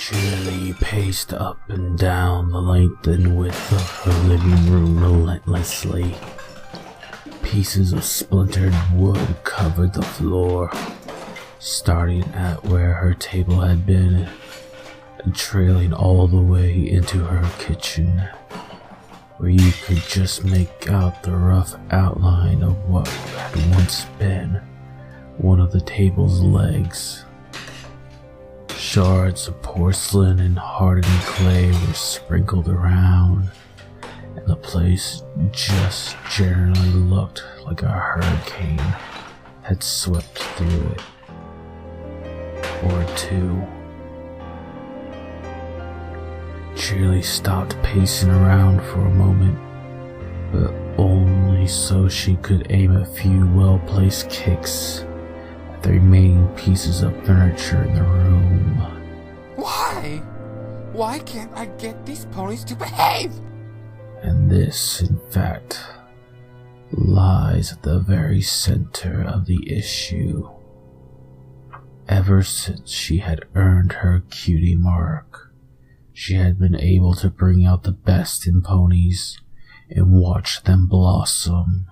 Cheerilee paced up and down the length and width of her living room relentlessly. Pieces of splintered wood covered the floor, starting at where her table had been and trailing all the way into her kitchen, where you could just make out the rough outline of what had once been one of the table's legs. Shards of porcelain and hardened clay were sprinkled around, and the place just generally looked like a hurricane had swept through it. Or two. Cheerilee stopped pacing around for a moment, but only so she could aim a few well-placed kicks at the remaining pieces of furniture in the room. Why? Why can't I get these ponies to behave? And this, in fact, lies at the very center of the issue. Ever since she had earned her cutie mark, she had been able to bring out the best in ponies and watch them blossom,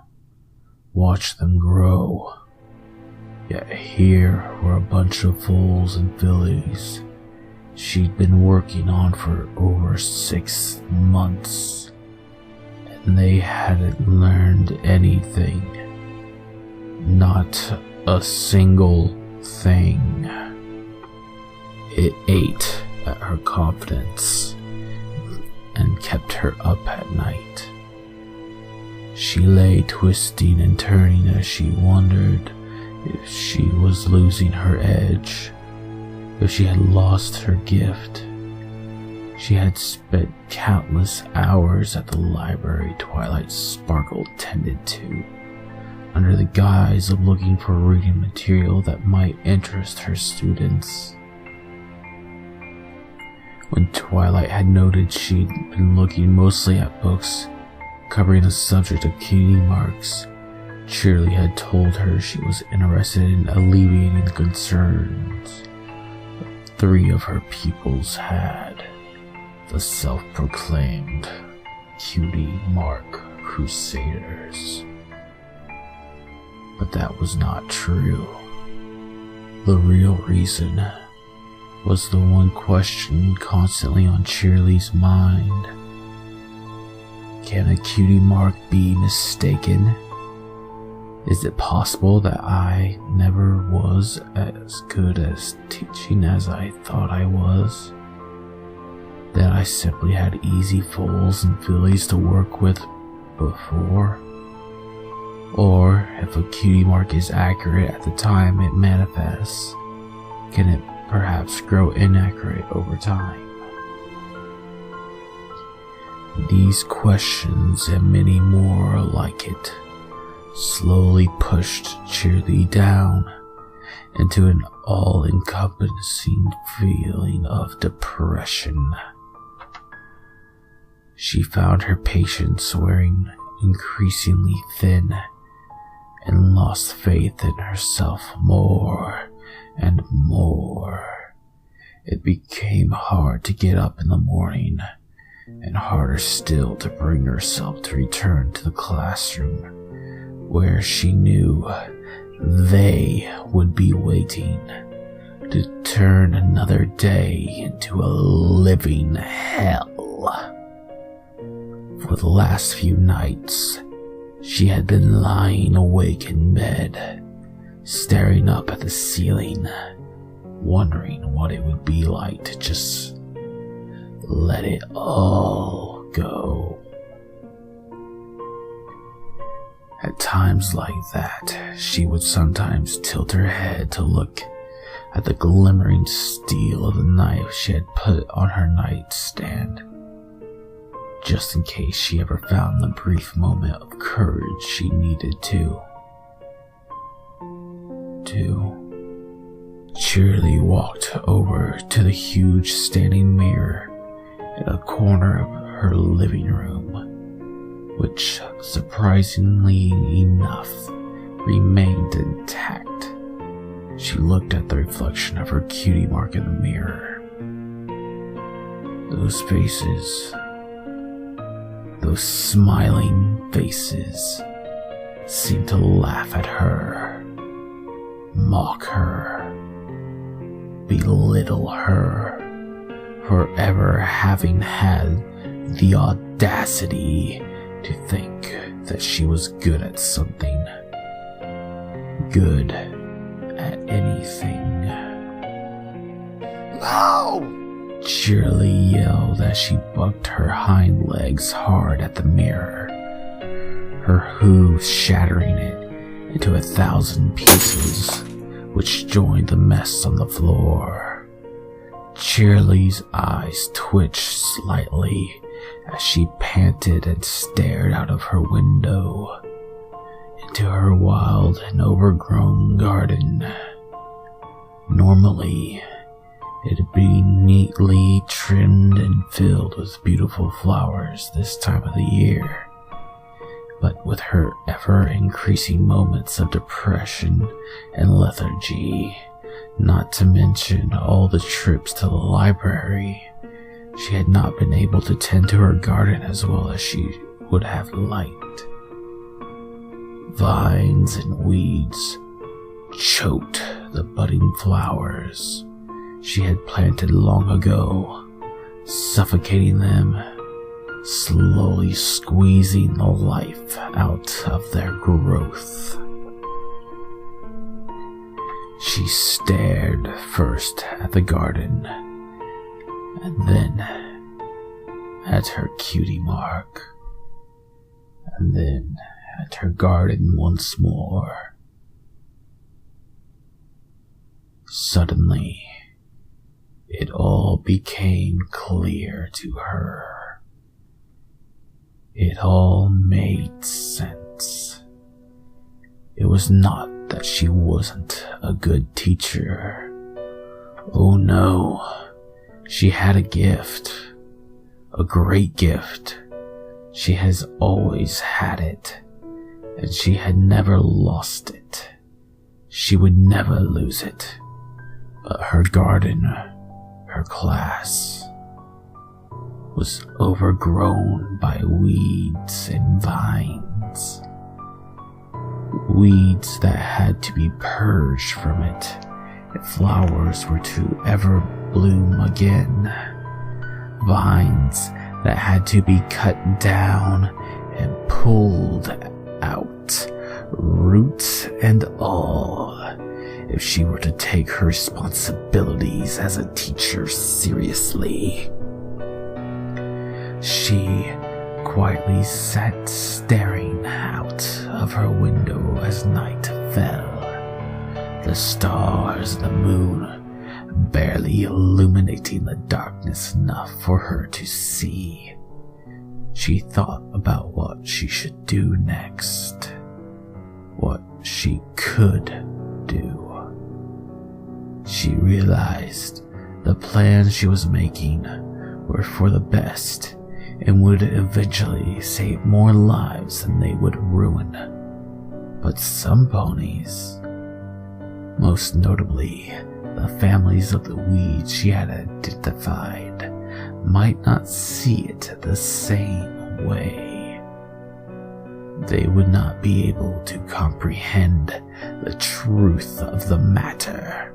watch them grow. Yet here were a bunch of foals and fillies she'd been working on for over 6 months, and they hadn't learned anything. Not a single thing. It ate at her confidence and kept her up at night. She lay twisting and turning as she wondered if she was losing her edge, if she had lost her gift. She had spent countless hours at the library Twilight Sparkle tended to, under the guise of looking for reading material that might interest her students. When Twilight had noted she'd been looking mostly at books covering the subject of cutie marks, Cheerilee had told her she was interested in alleviating the concerns 3 of her pupils had, the self-proclaimed cutie mark crusaders. But that was not true. The real reason was the one question constantly on Cheerilee's mind. Can a cutie mark be mistaken? Is it possible that I never was as good at teaching as I thought I was? That I simply had easy foals and fillies to work with before? Or, if a cutie mark is accurate at the time it manifests, can it perhaps grow inaccurate over time? These questions and many more like it slowly pushed Cheerilee down into an all-encompassing feeling of depression. She found her patience wearing increasingly thin and lost faith in herself more and more. It became hard to get up in the morning, and harder still to bring herself to return to the classroom, where she knew they would be waiting to turn another day into a living hell. For the last few nights, she had been lying awake in bed, staring up at the ceiling, wondering what it would be like to just let it all go. At times like that, she would sometimes tilt her head to look at the glimmering steel of the knife she had put on her nightstand, just in case she ever found the brief moment of courage she needed to. Cheerilee walked over to the huge standing mirror in a corner of her living room, which, surprisingly enough, remained intact. She looked at the reflection of her cutie mark in the mirror. Those faces, those smiling faces, seemed to laugh at her, mock her, belittle her for ever having had the audacity to think that she was good at something, good at anything. No! Cheerilee yelled as she bucked her hind legs hard at the mirror, her hooves shattering it into 1,000 pieces, which joined the mess on the floor. Cheerilee's eyes twitched slightly as she panted and stared out of her window into her wild and overgrown garden. Normally, it'd be neatly trimmed and filled with beautiful flowers this time of the year, but with her ever-increasing moments of depression and lethargy, not to mention all the trips to the library, she had not been able to tend to her garden as well as she would have liked. Vines and weeds choked the budding flowers she had planted long ago, suffocating them, slowly squeezing the life out of their growth. She stared first at the garden, and then at her cutie mark, and then at her garden once more. Suddenly, it all became clear to her. It all made sense. It was not that she wasn't a good teacher. Oh no, she had a gift, a great gift. She has always had it, and she had never lost it. She would never lose it. But her garden, her class, was overgrown by weeds and vines. Weeds that had to be purged from it if flowers were to ever bloom again. Vines that had to be cut down and pulled out, roots and all, if she were to take her responsibilities as a teacher seriously. She quietly sat staring out of her window as night fell, the stars and the moon barely illuminating the darkness enough for her to see. She thought about what she should do next, what she could do. She realized the plans she was making were for the best and would eventually save more lives than they would ruin. But some ponies, most notably the families of the weeds she had identified, might not see it the same way. They would not be able to comprehend the truth of the matter,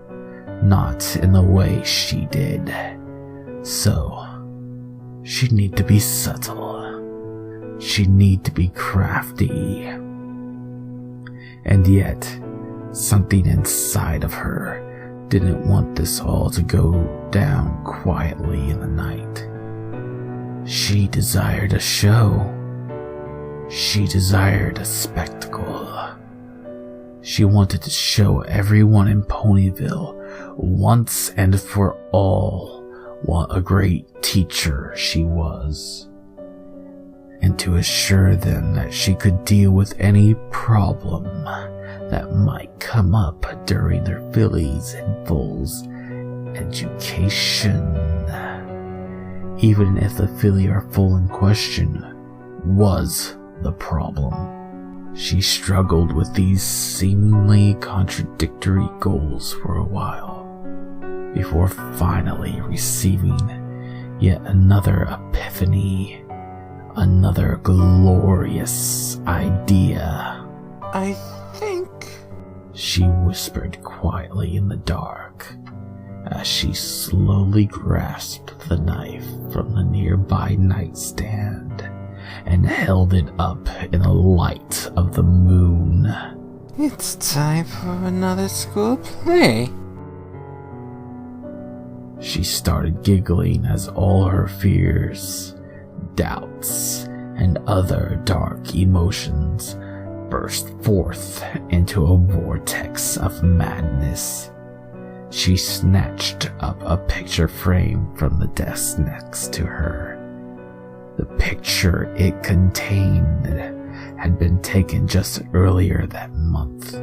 not in the way she did. So, she'd need to be subtle. She'd need to be crafty. And yet, something inside of her didn't want this all to go down quietly in the night. She desired a show. She desired a spectacle. She wanted to show everyone in Ponyville once and for all what a great teacher she was, and to assure them that she could deal with any problem that might come up during their fillies and foals education. Even if the filly or foal in question was the problem. She struggled with these seemingly contradictory goals for a while, before finally receiving Yet another epiphany, another glorious idea. I think... She whispered quietly in the dark as she slowly grasped the knife from the nearby nightstand and held it up in the light of the moon. It's time for another school play. She started giggling as all her fears, doubts, and other dark emotions burst forth into a vortex of madness. She snatched up a picture frame from the desk next to her. The picture it contained had been taken just earlier that month.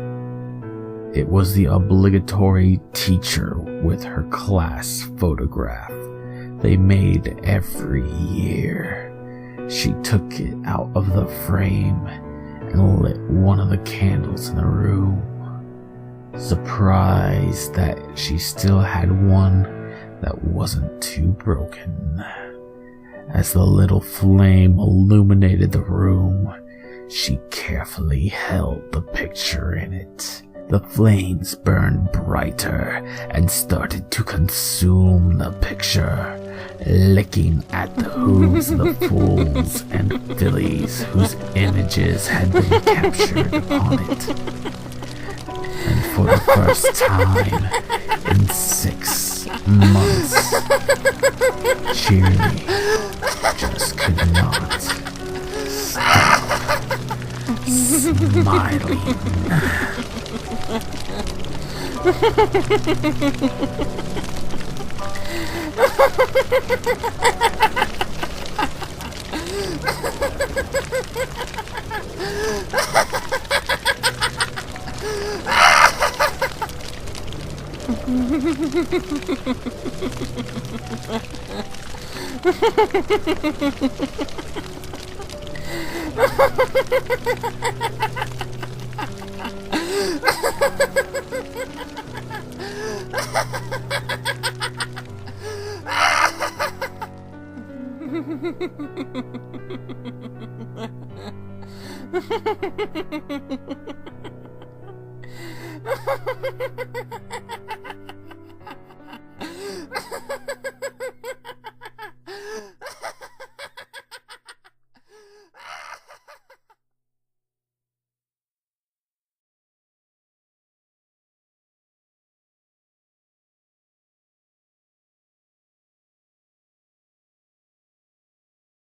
It was the obligatory teacher with her class photograph they made every year. She took it out of the frame and lit one of the candles in the room, surprised that she still had one that wasn't too broken. As the little flame illuminated the room, she carefully held the picture in it. The flames burned brighter and started to consume the picture, licking at the hooves of the fools and fillies whose images had been captured upon it. And for the first time in 6 months, Cheerilee just could not stop smiling.